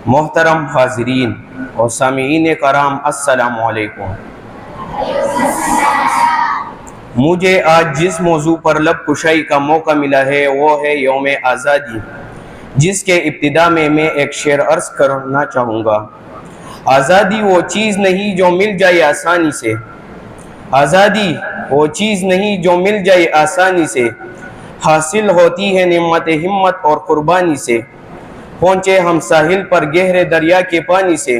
محترم حاضرین اور سامعین کرام، السلام علیکم۔ مجھے آج جس موضوع پر لب کشائی کا موقع ملا ہے وہ ہے یوم آزادی، جس کے ابتدا میں ایک شعر عرض کرنا چاہوں گا۔ آزادی وہ چیز نہیں جو مل جائے آسانی سے، آزادی وہ چیز نہیں جو مل جائے آسانی سے، حاصل ہوتی ہے نعمت ہمت اور قربانی سے۔ پہنچے ہم ساحل پر گہرے دریا کے پانی سے،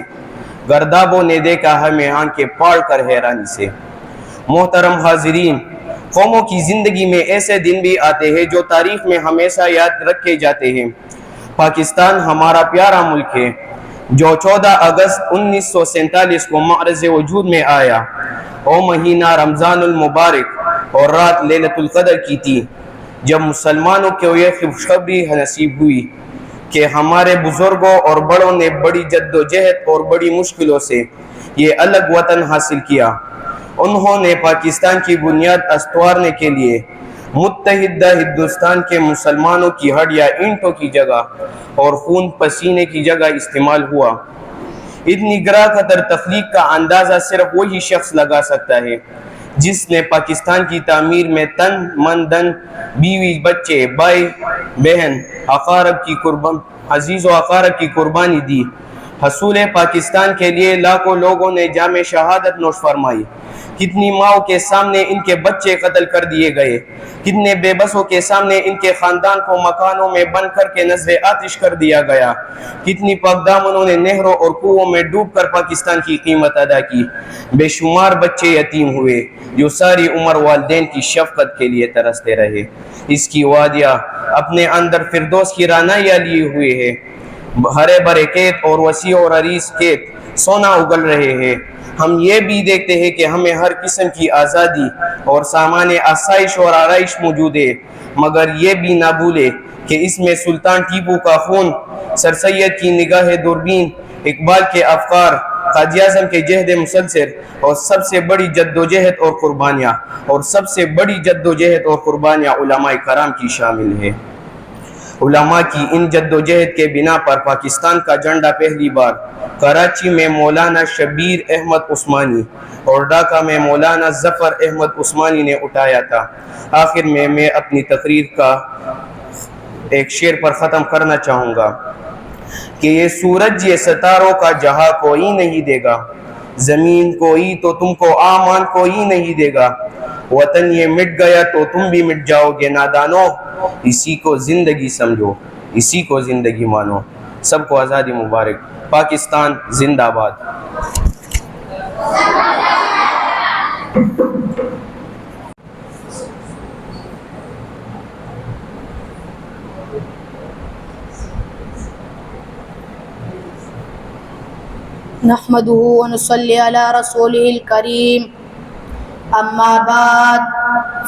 گردابوں نے دیکھا ہمیں آنکھیں پھاڑ کر حیرانی سے۔ محترم حاضرین، قوموں کی زندگی میں ایسے دن بھی آتے ہیں جو تاریخ میں ہمیشہ یاد رکھے جاتے ہیں۔ پاکستان ہمارا پیارا ملک ہے جو 14 اگست 1947 کو معرض وجود میں آیا۔ وہ مہینہ رمضان المبارک اور رات لیلۃ القدر کی تھی، جب مسلمانوں کو یہ خوشخبری نصیب ہوئی کہ ہمارے بزرگوں اور بڑوں نے بڑی جد و جہد اور بڑی مشکلوں سے یہ الگ وطن حاصل کیا۔ انہوں نے پاکستان کی بنیاد استوارنے کے لیے متحدہ ہندوستان کے مسلمانوں کی ہڈیاں اینٹوں کی جگہ اور خون پسینے کی جگہ استعمال ہوا۔ اتنی گراں قدر تخلیق کا اندازہ صرف وہی شخص لگا سکتا ہے جس نے پاکستان کی تعمیر میں تن من دھن، بیوی بچے، بھائی بہن، عزیز و اقارب کی قربانی دی۔ حصول پاکستان کے لیے لاکھوں لوگوں نے جام شہادت نوش فرمائی۔ کتنی ماؤں کے سامنے ان کے بچے قتل کر دیے گئے، کتنے بے بسوں کے سامنے ان کے خاندان کو مکانوں میں بند کر کے نذر آتش کر دیا گیا، کتنی پاک دامنوں نے نہروں اور کنوؤں میں ڈوب کر پاکستان کی قیمت ادا کی۔ بے شمار بچے یتیم ہوئے جو ساری عمر والدین کی شفقت کے لیے ترستے رہے۔ اس کی وادیاں اپنے اندر فردوس کی رعنائیاں لیے ہوئے ہیں، ہرے بھرے کھیت اور وسیع اور عریض کھیت سونا اگل رہے ہیں۔ ہم یہ بھی دیکھتے ہیں کہ ہمیں ہر قسم کی آزادی اور سامان آسائش اور آرائش موجود ہے، مگر یہ بھی نہ بھولے کہ اس میں سلطان ٹیپو کا خون، سر سید کی نگاہ دوربین، اقبال کے افکار، قائد اعظم کے جہد مسلسل اور سب سے بڑی جد و جہد اور قربانیاں علماء کرام کی شامل ہے۔ علماء کی ان جد و جہد کے بنا پر پاکستان کا جھنڈا پہلی بار کراچی میں مولانا شبیر احمد عثمانی اور ڈھاکہ میں مولانا ظفر احمد عثمانی نے اٹھایا تھا۔ آخر میں اپنی تقریر کا ایک شعر پر ختم کرنا چاہوں گا کہ یہ سورج یہ ستاروں کا جہاں کوئی نہیں دے گا، زمین کوئی تو تم کو آمان کوئی نہیں دے گا، وطن یہ مٹ گیا تو تم بھی مٹ جاؤ گے نادانو، اسی کو زندگی سمجھو، اسی کو زندگی مانو۔ سب کو آزادی مبارک۔ پاکستان زندہ باد۔ نحمده ونصلي على رسوله الكريم، اما بعد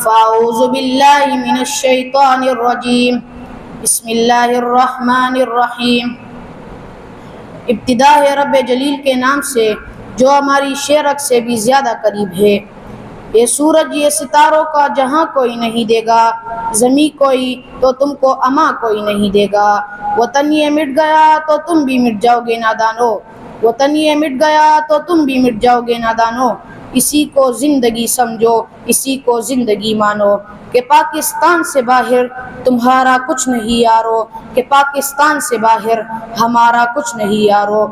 فاعوذ باللہ من الشیطان الرجیم، بسم اللہ الرحمن الرحیم۔ ابتدا ہے رب جلیل کے نام سے جو ہماری شیرک سے بھی زیادہ قریب ہے۔ یہ سورج یہ ستاروں کا جہاں کوئی نہیں دے گا، زمین کوئی تو تم کو اما کوئی نہیں دے گا، وطن یہ مٹ گیا تو تم بھی مٹ جاؤ گے نادانو، وطن یہ مٹ گیا تو تم بھی مٹ جاؤ گے نادانو، اسی کو زندگی سمجھو، اسی کو زندگی مانو۔ کہ پاکستان سے باہر تمہارا کچھ نہیں یارو، کہ پاکستان سے باہر ہمارا کچھ نہیں یارو۔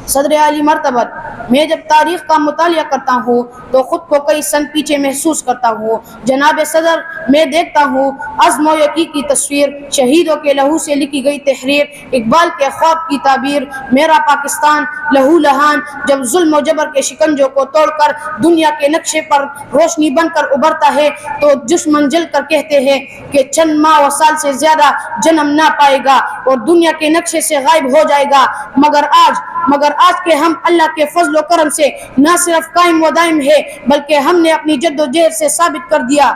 صدر عالی مرتبت، میں جب تاریخ کا مطالعہ کرتا ہوں تو خود کو کئی سن پیچھے محسوس کرتا ہوں۔ جناب صدر، میں دیکھتا ہوں عزم و یقین کی تصویر، شہیدوں کے لہو سے لکھی گئی تحریر، اقبال کے خواب کی تعبیر، میرا پاکستان لہو لہان جب ظلم و جبر کے شکنجوں کو توڑ کر دنیا کے نقشے پر روشنی بن کر ابھرتا ہے تو دشمن جل کر کہتے ہیں کہ چند ماہ و سال سے زیادہ جنم نہ پائے گا اور دنیا کے نقشے سے غائب ہو جائے گا، مگر آج کے ہم اللہ کے فضل و کرم سے نہ صرف قائم و دائم ہے بلکہ ہم نے اپنی جد و جہد سے ثابت کر دیا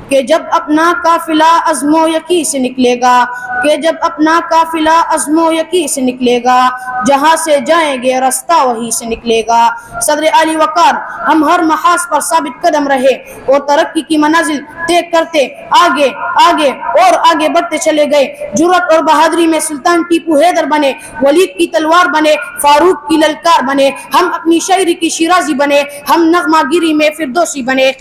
کہ جب اپنا قافلہ عزم و یقین سے نکلے گا، کہ جب اپنا قافلہ عزم و یقین سے نکلے گا، جہاں سے جائیں گے رستہ وہی سے نکلے گا۔ صدر علی وقار ہم ہر محاذ پر ثابت قدم رہے اور ترقی کی منازل طے کرتے آگے آگے اور آگے بڑھتے چلے گئے۔ جرأت اور بہادری میں سلطان ٹیپو حیدر بنے، ولید کی تلوار بنے، فاروق کی للکار بنے، ہم اپنی شاعری کی شیرازی بنے، ہم نغمہ گیری میں فردوسی بنے،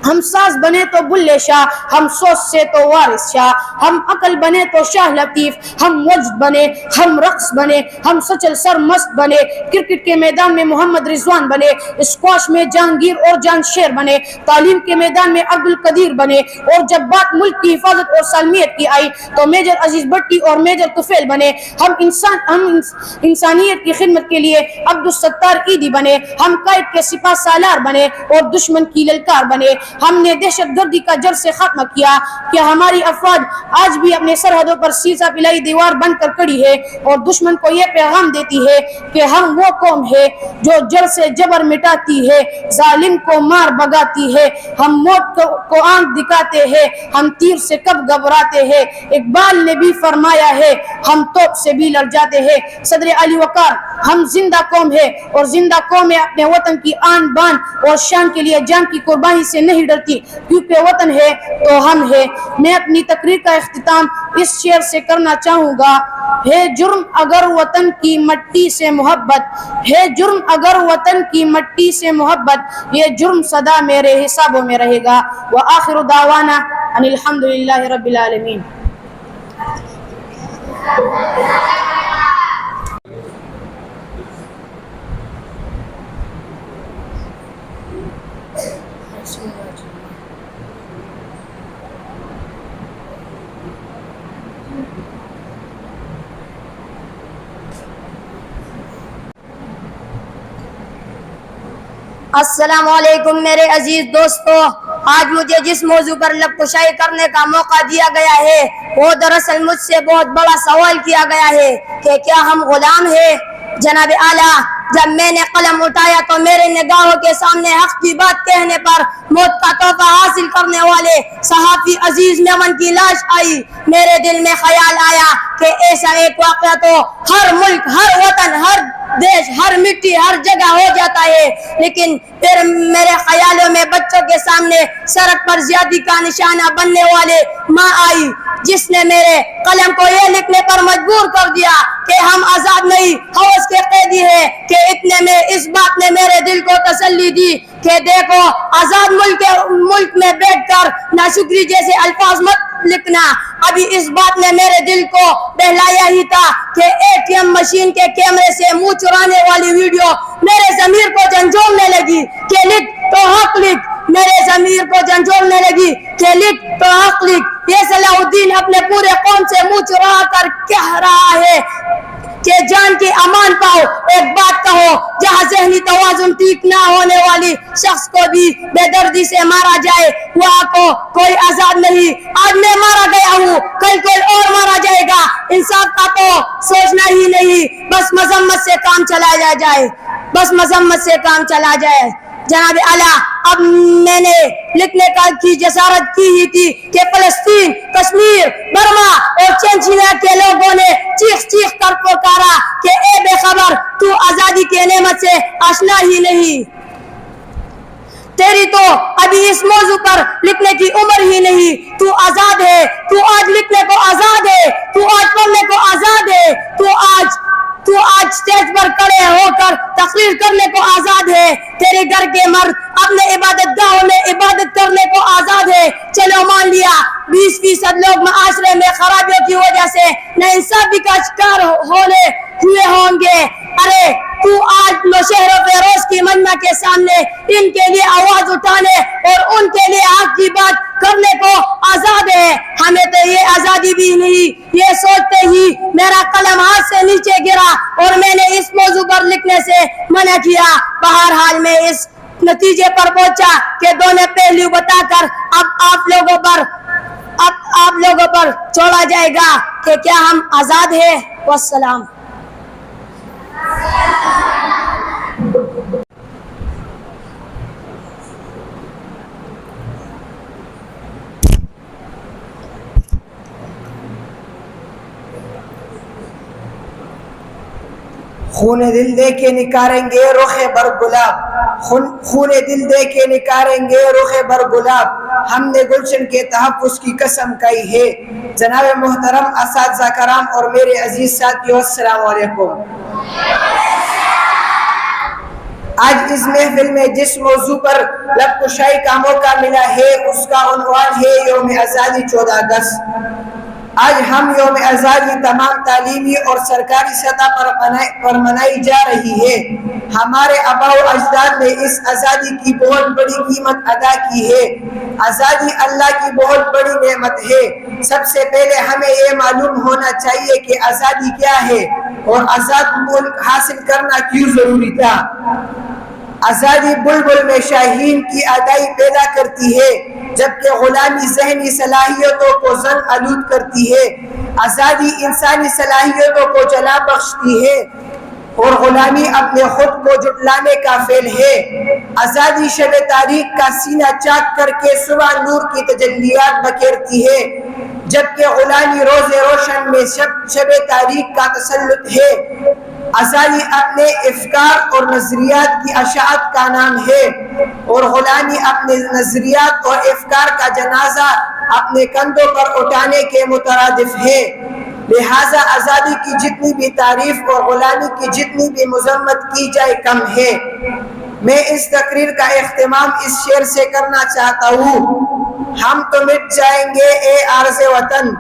ہم ساز بنے تو بلے شاہ، ہم سوچ سے تو وارث شاہ، ہم عقل بنے تو شاہ لطیف، ہم وجد بنے، ہم رقص بنے، ہم سچل سر مست بنے، کرکٹ کے میدان میں محمد رضوان بنے، اسکواش میں جہانگیر اور جان شیر بنے، تعلیم کے میدان میں عبد القدیر بنے، اور جب بات ملک کی حفاظت اور سالمیت کی آئی تو میجر عزیز بھٹی اور میجر طفیل بنے، ہم انسانیت کی خدمت کے لیے عبد الستار عیدی بنے، ہم قائد کے سپاہ سالار بنے اور دشمن کی للکار بنے، ہم نے دہشت گردی کا جڑ سے خاتمہ کیا کہ ہماری افواج آج بھی اپنے سرحدوں پر سیسا پلائی دیوار بن کر کڑی ہے اور دشمن کو یہ پیغام دیتی ہے کہ ہم وہ قوم ہے جو جڑ سے جبر مٹاتی ہے، ظالم کو مار بگاتی ہے، ہم موت کو آنکھ دکھاتے ہیں، ہم تیر سے کب گھبراتے ہیں، اقبال نے بھی فرمایا ہے ہم توپ سے بھی لڑ جاتے ہیں۔ صدر علی وقار ہم زندہ قوم ہے اور زندہ قومیں اپنے وطن کی آن بان اور شان کے لیے جان کی قربانی سے نہیں ڈرتی، کیونکہ وطن ہے تو ہم ہے۔ میں اپنی تقریر کا اختتام اس شعر سے کرنا چاہوں گا: ہے جرم اگر وطن کی مٹی سے محبت، ہے جرم اگر وطن کی مٹی سے محبت، یہ جرم سدا میرے حسابوں میں رہے گا۔ وآخر دعوانا ان الحمدللہ رب العالمین۔ السلام علیکم میرے عزیز دوستو، آج مجھے جس موضوع پر لب کشائی کرنے کا موقع دیا گیا ہے وہ دراصل مجھ سے بہت بڑا سوال کیا گیا ہے کہ کیا ہم غلام ہیں؟ جناب اعلیٰ، جب میں نے قلم اٹھایا تو میرے نگاہوں کے سامنے حق کی بات کہنے پر موت کا تحفہ حاصل کرنے والے صحافی عزیز میمن کی لاش آئی۔ میرے دل میں خیال آیا کہ ایسا ایک واقعہ تو ہر ملک، ہر وطن، ہر دیش، ہر مٹی، ہر جگہ ہو جاتا ہے، لیکن پھر میرے خیالوں میں بچوں کے سامنے سڑک پر زیادتی کا نشانہ بننے والے ماں آئی، جس نے میرے قلم کو یہ لکھنے پر مجبور کر دیا کہ ہم آزاد نہیں، ہوس کے قیدی ہیں۔ کہ اتنے میں اس بات نے میرے دل کو تسلی دی کہ دیکھو، آزاد ملک میں بیٹھ کر ناشکری جیسے الفاظ مت لکھنا۔ ابھی اس بات نے میرے دل کو بہلایا ہی تھا کہ ATM مشین کے کیمرے سے منہ چرانے والی ویڈیو میرے ضمیر کو جھنجھوڑنے لگی کہ لکھ تو حق لکھ، میرے ضمیر کو جھنجھوڑنے لگی کہ لکھ تو حق لکھ۔ یہ صلاح الدین اپنے پورے قوم سے منہ چرا کر کہہ رہا ہے کہ جان کی امان پاؤ، ایک بات کہو، جہاں ذہنی توازن ٹھیک نہ ہونے والی شخص کو بھی بے دردی سے مارا جائے وہاں کو کوئی آزاد نہیں۔ آج میں مارا گیا ہوں، کل کوئی اور مارا جائے گا، انصاف کا تو سوچنا ہی نہیں، بس مذمت سے کام چلایا جائے، بس مذمت سے کام چلا جائے۔ جناب اعلیٰ، اب میں نے لکھنے کی جسارت کی ہی تھی کہ فلسطین، کشمیر، برما اور چینچنیا کے لوگوں نے چیخ چیخ کر پکارا کہ اے بے خبر، تو آزادی کے نعمت سے آشنا ہی نہیں، تیری تو ابھی اس موضوع پر لکھنے کی عمر ہی نہیں، تو آزاد ہے، تو آج لکھنے کو آزاد ہے، تو آج پڑھنے کو آزاد ہے، تو آج سٹیج پر کھڑے ہو کر تقریر کرنے کو آزاد ہے، تیرے گھر کے مرد اپنے عبادت گاہوں میں عبادت کرنے کو آزاد ہے۔ چلو مان لیا 20% لوگ معاشرے میں خرابیوں کی وجہ سے ناانصافی کا شکار ہوئے ہوں گے، ارے تو آج نوشہر و فیروز کی مجمع کے سامنے ان کے لیے آواز اٹھانے اور ان کے لیے حق کی بات کرنے کو آزاد ہے۔ ہمیں تو یہ آزادی بھی نہیں، یہ سوچتے ہی میرا قلم ہاتھ سے نیچے گرا اور میں نے اس موضوع پر لکھنے سے منع کیا۔ بہرحال میں اس نتیجے پر پہنچا کہ دونوں پہلو بتا کر اب آپ لوگوں پر چھوڑا جائے گا کہ کیا ہم آزاد ہیں۔ والسلام۔ خون دل دے کے نکاریں گے رخ بر گلاب، خون دل دے کے نکاریں گے رخ بر گلاب، ہم نے گلشن کے تحفظ کی قسم کھائی ہے۔ جناب محترم اساتذہ کرام اور میرے عزیز ساتھیو، السلام علیکم۔ آج اس محفل میں جس موضوع پر لب کشائی کا موقع ملا ہے اس کا عنوان ہے یوم آزادی 14 اگست۔ آج ہم یوم آزادی تمام تعلیمی اور سرکاری سطح پر منائی جا رہی ہے۔ ہمارے آباء و اجداد نے اس آزادی کی بہت بڑی قیمت ادا کی ہے۔ آزادی اللہ کی بہت بڑی نعمت ہے۔ سب سے پہلے ہمیں یہ معلوم ہونا چاہیے کہ آزادی کیا ہے اور آزاد ملک حاصل کرنا کیوں ضروری تھا۔ آزادی بلبل میں شاہین کی ادائی پیدا کرتی ہے، جبکہ غلامی ذہنی صلاحیتوں کو زنگ آلود کرتی ہے۔ آزادی انسانی صلاحیتوں کو جلا بخشتی ہے اور غلامی اپنے خود کو جھٹلانے کا فعل ہے۔ آزادی شب تاریخ کا سینہ چاک کر کے صبح نور کی تجلیات بکھیرتی ہے، جبکہ غلامی روز روشن میں شب تاریخ کا تسلط ہے۔ آزادی اپنے افکار اور نظریات کی اشاعت کا نام ہے اور غلامی اپنے نظریات اور افکار کا جنازہ اپنے کندھوں پر اٹھانے کے مترادف ہے۔ لہٰذا آزادی کی جتنی بھی تعریف اور غلامی کی جتنی بھی مذمت کی جائے کم ہے۔ میں اس تقریر کا اختتام اس شعر سے کرنا چاہتا ہوں: ہم تو مٹ جائیں گے اے عرض وطن،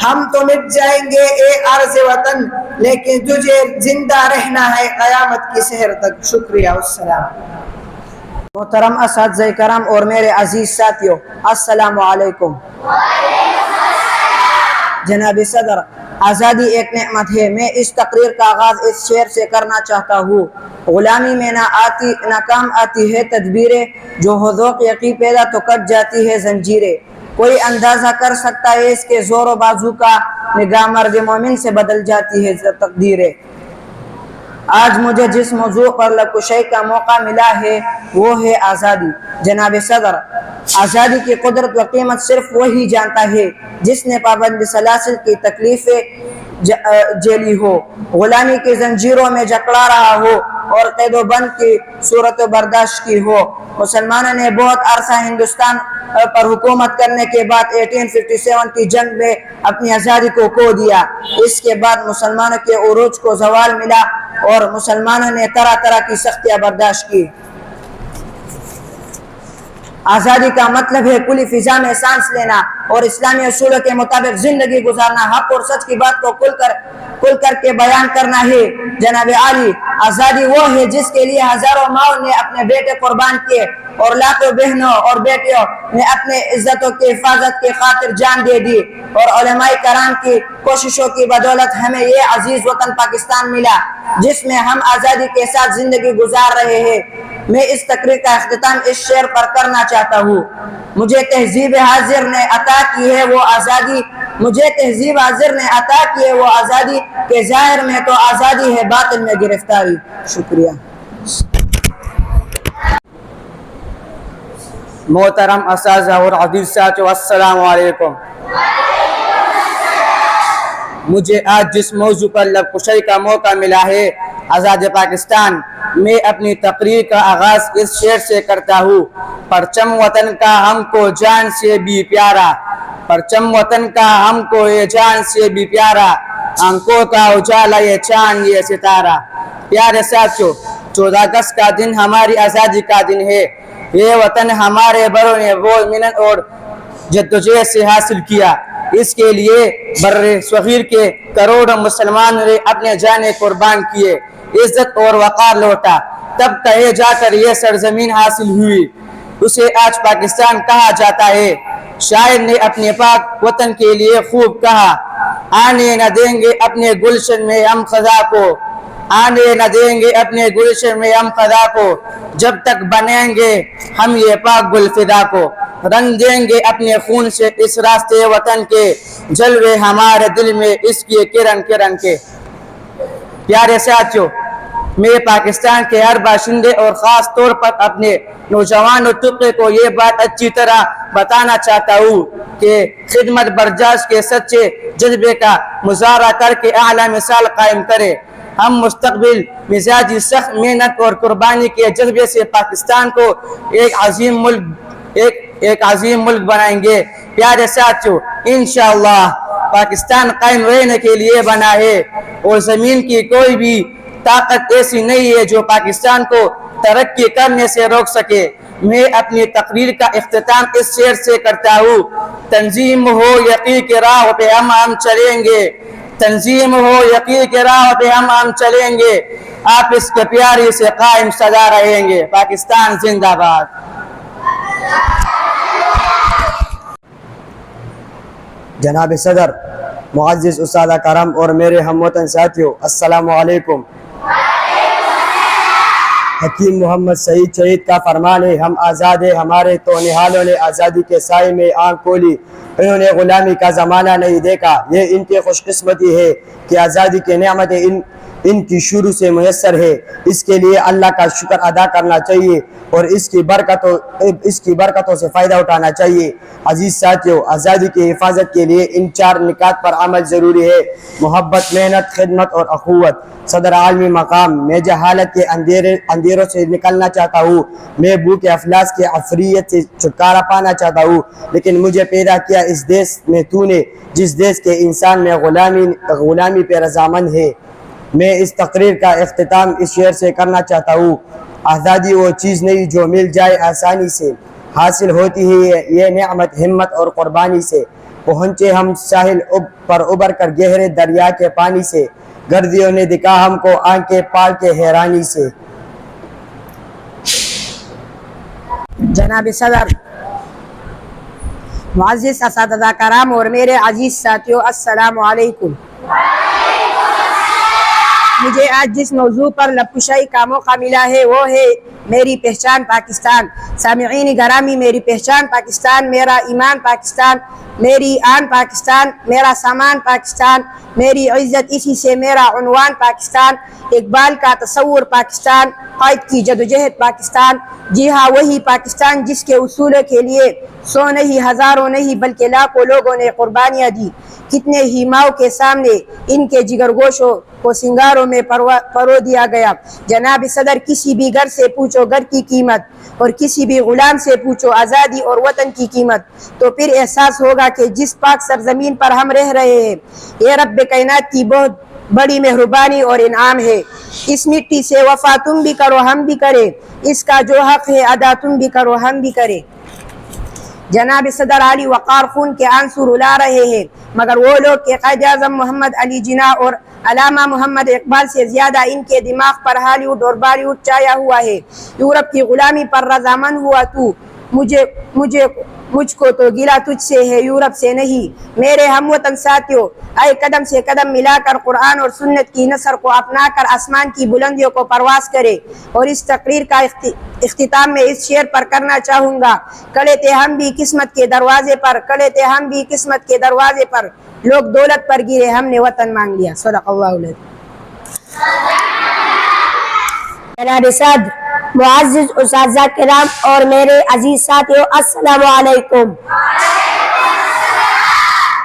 ہم تو مٹ جائیں گے اے عرض وطن، لیکن تجھے زندہ رہنا ہے قیامت کی سحر تک۔ شکریہ، السلام۔ محترم اساتذہ کرام اور میرے عزیز ساتھیو، السلام علیکم۔ جناب صدر، آزادی ایک نعمت ہے۔ میں اس تقریر کا آغاز اس شعر سے کرنا چاہتا ہوں: غلامی میں نہ کام آتی ہے تدبیریں، جو ہو ذوق یقین پیدا تو کٹ جاتی ہے زنجیریں۔ کوئی اندازہ کر سکتا ہے اس کے زور و بازو کا، نگاہ مرد مومن سے بدل جاتی ہے تقدیریں۔ آج مجھے جس موضوع پر لب کشائی کا موقع ملا ہے وہ ہے آزادی۔ جناب صدر، آزادی کی قدرت و قیمت صرف وہی جانتا ہے جس نے پابند سلاسل کی تکلیفیں جیلی ہو، غلامی کی زنجیروں میں جکڑا رہا ہو اور قید و بند کی صورت و برداشت کی ہو۔ مسلمانوں نے بہت عرصہ ہندوستان پر حکومت کرنے کے بعد 1857 کی جنگ میں اپنی آزادی کو کھو دیا۔ اس کے بعد مسلمانوں کے عروج کو زوال ملا اور مسلمانوں نے طرح طرح کی سختیاں برداشت کی۔ آزادی کا مطلب ہے کھلی فضا میں سانس لینا اور اسلامی اصولوں کے مطابق زندگی گزارنا، حق اور سچ کی بات کو کھل کر کے بیان کرنا ہے۔ جناب عالی، آزادی وہ ہے جس کے لیے ہزاروں ماؤں نے اپنے بیٹے قربان کیے اور لاکھوں بہنوں اور بیٹیوں نے اپنے عزتوں کی حفاظت کی خاطر جان دے دی، اور علماء کرام کی کوششوں کی بدولت ہمیں یہ عزیز وطن پاکستان ملا جس میں ہم آزادی کے ساتھ زندگی گزار رہے ہیں۔ میں اس تقریر کا اختتام اس شعر پر کرنا چاہتا ہوں: مجھے تہذیب حاضر نے عطا کی ہے وہ آزادی، مجھے تہذیب حاضر نے عطا کی ہے وہ آزادی، کہ ظاہر میں تو آزادی ہے باطن میں گرفتاری۔ شکریہ۔ محترم اساتذہ اور عزیز ساتھیو، السلام علیکم۔ مجھے آج جس موضوع پر لب کشائی کا موقع ملا ہے، آزاد پاکستان، میں اپنی تقریر کا آغاز اس شعر سے کرتا ہوں: پرچم وطن کا ہم کو جان سے بھی پیارا، پرچم وطن کا ہم کو یہ جان سے بھی پیارا، آنکھوں کا اجالا یہ چاند یہ ستارہ۔ پیارے ساتھیو، 14 اگست کا دن ہماری آزادی کا دن ہے۔ یہ وطن ہمارے بڑوں نے بہت محنت اور جدوجہد سے حاصل کیا۔ اس کے لیے بر صغیر کے کروڑوں مسلمانوں نے اپنے جانیں قربان کیے، عزت اور وقار لوٹا، تب کہے جا کر یہ سرزمین حاصل ہوئی۔ اسے آج پاکستان کہا جاتا ہے۔ شاعر نے اپنے پاک وطن کے لیے خوب کہا: آنے نہ دیں گے اپنے گلشن میں ہم خزاں کو، آنے نہ دیں گے اپنے گلشن میں ہم خزاں کو، جب تک بنائیں گے ہم یہ پاک گل فدا کو، رنگ دیں گے اپنے خون سے اس راستے وطن کے، جلوے ہمارے دل میں اس کی کرن کرن کے۔ پیارے ساتھیو، میں پاکستان کے ہر باشندے اور خاص طور پر اپنے نوجوان طبقے کو یہ بات اچھی طرح بتانا چاہتا ہوں کہ خدمت برجاش کے سچے جذبے کا مظاہرہ کر کے اعلیٰ مثال قائم کرے۔ ہم مستقبل مزاجی سخت محنت اور قربانی کے جذبے سے پاکستان کو ایک عظیم ملک بنائیں گے۔ پیارے ساتھیو، انشاءاللہ پاکستان قائم رہنے کے لیے بنا ہے اور زمین کی کوئی بھی طاقت ایسی نہیں ہے جو پاکستان کو ترقی کرنے سے روک سکے۔ میں اپنی تقریر کا اختتام اس شعر سے کرتا ہوں: تنظیم ہو یقین کی راہ پہ ہم چلیں گے، تنظیم ہو یقین کی راہ پہ ہم چلیں گے، آپ اس کے پیاری سے قائم سدا رہیں گے۔ پاکستان زندہ باد۔ جناب صدر، معزز اساتذہ کرام اور میرے ہم وطن ساتھیوں، السلام علیکم۔ حکیم محمد سعید شہید کا فرمان ہے: ہم آزاد ہیں، ہمارے تو نہالوں نے آزادی کے سائے میں آنکھ کھولی، انہوں نے غلامی کا زمانہ نہیں دیکھا۔ یہ ان کی خوش قسمتی ہے کہ آزادی کی نعمتیں ان کی شروع سے میسر ہے۔ اس کے لیے اللہ کا شکر ادا کرنا چاہیے اور اس کی برکتوں سے فائدہ اٹھانا چاہیے۔ عزیز ساتھیوں، آزادی کی حفاظت کے لیے ان 4 نکات پر عمل ضروری ہے: محبت، محنت، خدمت اور اخوت۔ صدر عالمی مقام، میں جہالت کے اندھیروں سے نکلنا چاہتا ہوں، میں بھوک افلاس کے عفریت سے چھٹکارا پانا چاہتا ہوں، لیکن مجھے پیدا کیا اس دیش میں تو نے جس دیش کے انسان میں غلامی پہ رضامند ہے۔ میں اس تقریر کا اختتام اس شعر سے کرنا چاہتا ہوں: آزادی وہ چیز نہیں جو مل جائے آسانی سے، حاصل ہوتی ہے یہ نعمت ہمت اور قربانی سے۔ پہنچے ہم ساحل پر ابھر کر گہرے دریا کے پانی سے، گردیوں نے دکھا ہم کو آنکھیں پال کے حیرانی سے۔ جناب صدر، معزز اساتذہ کرام اور میرے عزیز ساتھیوں، السلام علیکم۔ مجھے آج جس موضوع پر لب کشائی کا موقع ملا ہے وہ ہے میری پہچان پاکستان۔ سامعین گرامی، میری پہچان پاکستان، میرا ایمان پاکستان، میری آن پاکستان، میرا سامان پاکستان، میری عزت اسی سے میرا عنوان پاکستان، اقبال کا تصور پاکستان، قائد کی جدوجہد پاکستان۔ جی ہاں، وہی پاکستان جس کے اصولوں کے لیے 100 نہیں، ہزاروں نہیں بلکہ لاکھوں لوگوں نے قربانیاں دی۔ کتنے ہی ماؤں کے سامنے ان کے جگر گوشوں کو سنگاروں میں پرو دیا گیا۔ جناب صدر، کسی بھی گھر سے پوچھو گھر کی قیمت اور کسی بھی غلام سے پوچھو آزادی اور وطن کی قیمت، تو پھر احساس ہوگا کہ جس پاک سرزمین پر ہم رہ رہے ہیں یہ رب کائنات کی بہت بڑی مہربانی اور انعام ہے۔ اس مٹی سے وفا تم بھی کرو ہم بھی کریں، اس کا جو حق ہے ادا تم بھی کرو ہم بھی کریں۔ جناب صدر، علی وقار خون کے آنسو رلا رہے ہیں، مگر وہ لوگ کہ قائد اعظم محمد علی جناح اور علامہ محمد اقبال سے زیادہ ان کے دماغ پر ہالی ووڈ اور بالی ووڈ چھایا ہوا ہے۔ یورپ کی غلامی پر رضامند ہوا تو مجھ کو تو گلہ تجھ سے ہے، یورپ سے نہیں۔ میرے ہم وطن ساتھیوں، آئے قدم سے قدم ملا کر قرآن اور سنت کی نثر کو اپنا کر آسمان کی بلندیوں کو پرواز کرے۔ اور اس تقریر کا اختتام میں اس شعر پر کرنا چاہوں گا: کھڑے تھے ہم بھی قسمت کے دروازے پر، کھڑے تھے ہم بھی قسمت کے دروازے پر، لوگ دولت پر گرے ہم نے وطن مانگ لیا۔ صدق اللہ العظیم۔ جناب صدر، معزز اساتذہ کرام اور میرے عزیز ساتھیوں، السلام علیکم۔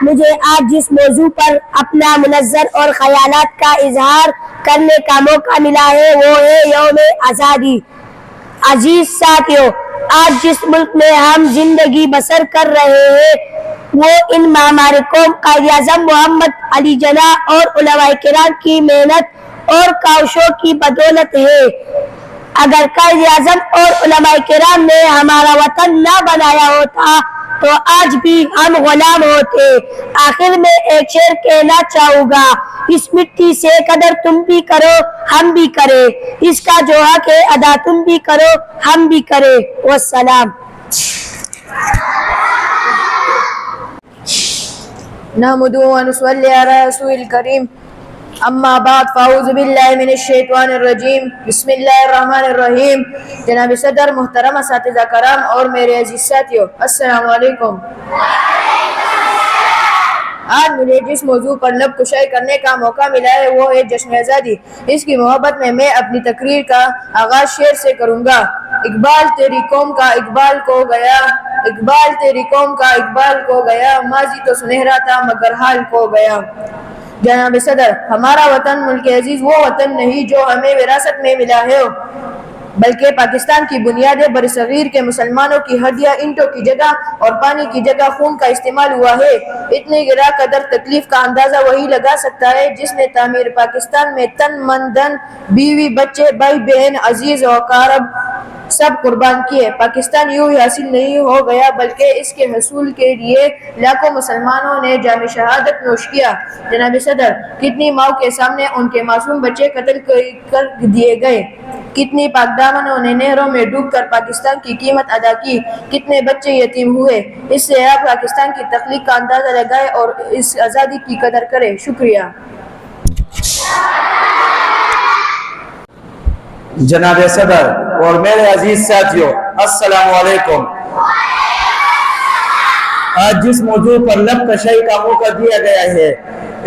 مجھے آج جس موضوع پر اپنا منظر اور خیالات کا اظہار کرنے کا موقع ملا ہے وہ ہے یوم آزادی۔ عزیز ساتھیوں، آج جس ملک میں ہم زندگی بسر کر رہے ہیں وہ ان ہمارے قوم قائد اعظم محمد علی جناح اور علماء کرام کی محنت اور کاوشوں کی بدولت ہے۔ اگر قائد اعظم اور علماء کرام نے ہمارا وطن نہ بنایا ہوتا تو آج بھی ہم غلام ہوتے۔ آخر میں ایک شعر کہنا چاہوں گا: اس مٹی سے قدر تم بھی کرو ہم بھی کریں، اس کا جو حق ہے ادا تم بھی کرو ہم بھی کریں۔ والسلام۔ نحمده ونصلي على رسول الكريم، اما بعد فاعوذ باللہ من الشیطان الرجیم، بسم اللہ الرحمن الرحیم۔ جناب صدر، محترم اساتذہ کرام اور میرے عزیز ساتھیوں، السلام علیکم۔ آج مجھے جس موضوع پر لب کشائی کرنے کا موقع ملا ہے وہ ہے جشن آزادی۔ اس کی محبت میں اپنی تقریر کا آغاز شعر سے کروں گا: اقبال تیری قوم کا اقبال کو گیا، اقبال تیری قوم کا اقبال کو گیا، ماضی تو سنہرا تھا مگر حال کو گیا۔ جناب صدر، ہمارا وطن ملک عزیز وہ وطن نہیں جو ہمیں وراثت میں ملا ہے، بلکہ پاکستان کی بنیادیں برصغیر کے مسلمانوں کی ہڈیاں اینٹوں کی جگہ اور پانی کی جگہ خون کا استعمال ہوا ہے۔ اتنی گرا قدر تکلیف کا اندازہ وہی لگا سکتا ہے جس نے تعمیر پاکستان میں تن من دھن، بیوی بچے، بھائی بہن، عزیز و اقارب سب قربان کیے۔ پاکستان یوں ہی حاصل نہیں ہو گیا بلکہ اس کے حصول کے لیے لاکھوں مسلمانوں نے جام شہادت نوش کیا۔ جناب صدر، کتنی ماؤں کے سامنے ان کے معصوم بچے قتل کر دیے گئے، کتنی پاک دامنوں نے نہروں میں ڈوب کر پاکستان کی قیمت ادا کی، کتنے بچے یتیم ہوئے۔ اس سے آپ پاکستان کی تخلیق کا اندازہ لگائیں اور اس آزادی کی قدر کریں۔ شکریہ۔ جناب صدر اور میرے عزیز ساتھیوں، السلام علیکم۔ آج جس موضوع پر لب کشائی کا موقع دیا گیا ہے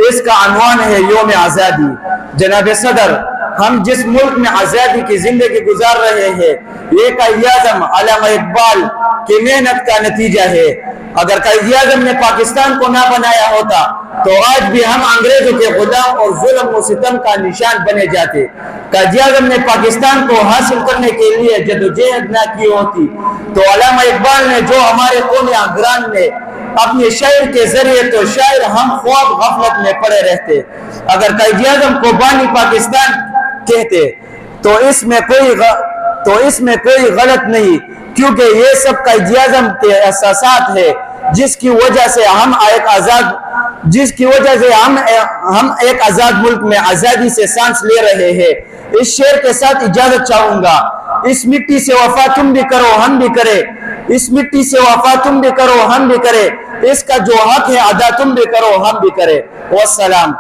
اس کا عنوان ہے یوم آزادی۔ جناب صدر، ہم جس ملک میں آزادی کی زندگی گزار رہے ہیں یہ قائد اعظم علامہ اقبال کی محنت کا نتیجہ ہے۔ اگر قائد اعظم نے پاکستان کو نہ بنایا ہوتا تو آج بھی ہم انگریزوں کے غلام اور ظلم و ستم کا نشان بنے جاتے۔ قائد اعظم نے پاکستان کو حاصل کرنے کے لیے جدوجہد نہ کی ہوتی تو علامہ اقبال نے جو ہمارے قومی اگران نے اپنے شعر کے ذریعے تو شاعر ہم خواب غفلت میں پڑے رہتے۔ اگر قائد اعظم کو بانی پاکستان کہتے تو اس میں کوئی غلط نہیں، کیونکہ یہ سب قائد اعظم کے احساسات ہے جس کی وجہ سے ہم ایک آزاد ملک میں آزادی سے سانس لے رہے ہیں۔ اس شعر کے ساتھ اجازت چاہوں گا۔ اس مٹی سے وفا تم بھی کرو ہم بھی کرے، اس مٹی سے وفا تم بھی کرو ہم بھی کرے، اس کا جو حق ہے ادا تم بھی کرو ہم بھی کرے۔ والسلام۔